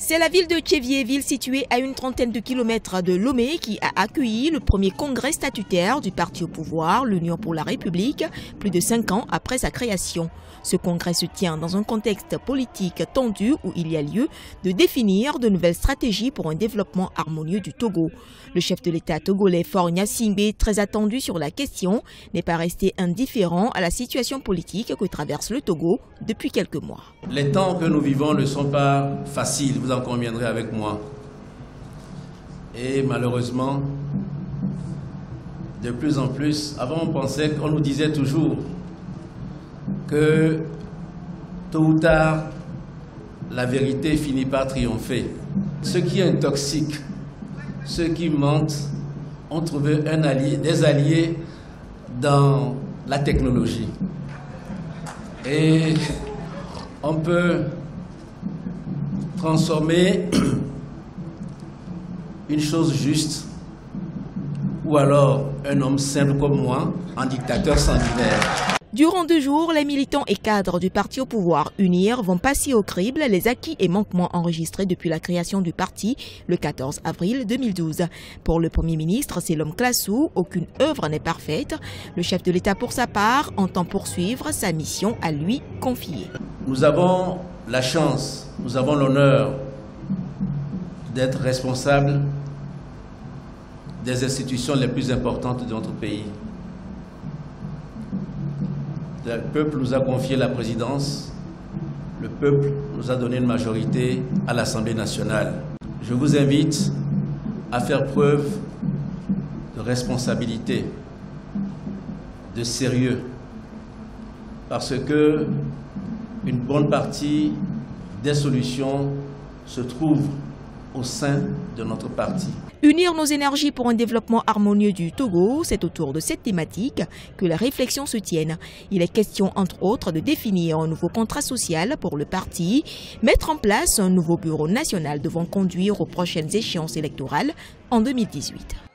C'est la ville de Thiévié, ville située à une trentaine de kilomètres de Lomé, qui a accueilli le premier congrès statutaire du parti au pouvoir, l'Union pour la République, plus de 5 ans après sa création. Ce congrès se tient dans un contexte politique tendu où il y a lieu de définir de nouvelles stratégies pour un développement harmonieux du Togo. Le chef de l'État togolais Faure Gnassingbé, très attendu sur la question, n'est pas resté indifférent à la situation politique que traverse le Togo depuis quelques mois. Les temps que nous vivons ne sont pas faciles, vous en conviendrez avec moi. Et malheureusement, de plus en plus, avant on pensait qu'on nous disait toujours que tôt ou tard, la vérité finit par triompher. Ceux qui intoxiquent, ceux qui mentent, ont trouvé des alliés dans la technologie. Et on peut transformer une chose juste ou alors un homme simple comme moi en dictateur sanguinaire. Durant 2 jours, les militants et cadres du parti au pouvoir UNIR vont passer au crible les acquis et manquements enregistrés depuis la création du parti le 14 avril 2012. Pour le Premier ministre, c'est l'homme classou, aucune œuvre n'est parfaite. Le chef de l'État, pour sa part, entend poursuivre sa mission à lui confiée. Nous avons la chance, nous avons l'honneur d'être responsables des institutions les plus importantes de notre pays. Le peuple nous a confié la présidence, le peuple nous a donné une majorité à l'Assemblée nationale. Je vous invite à faire preuve de responsabilité, de sérieux, parce que une bonne partie des solutions se trouvent au sein de notre parti. Unir nos énergies pour un développement harmonieux du Togo, c'est autour de cette thématique que la réflexion se tienne. Il est question, entre autres, de définir un nouveau contrat social pour le parti, mettre en place un nouveau bureau national devant conduire aux prochaines échéances électorales en 2018.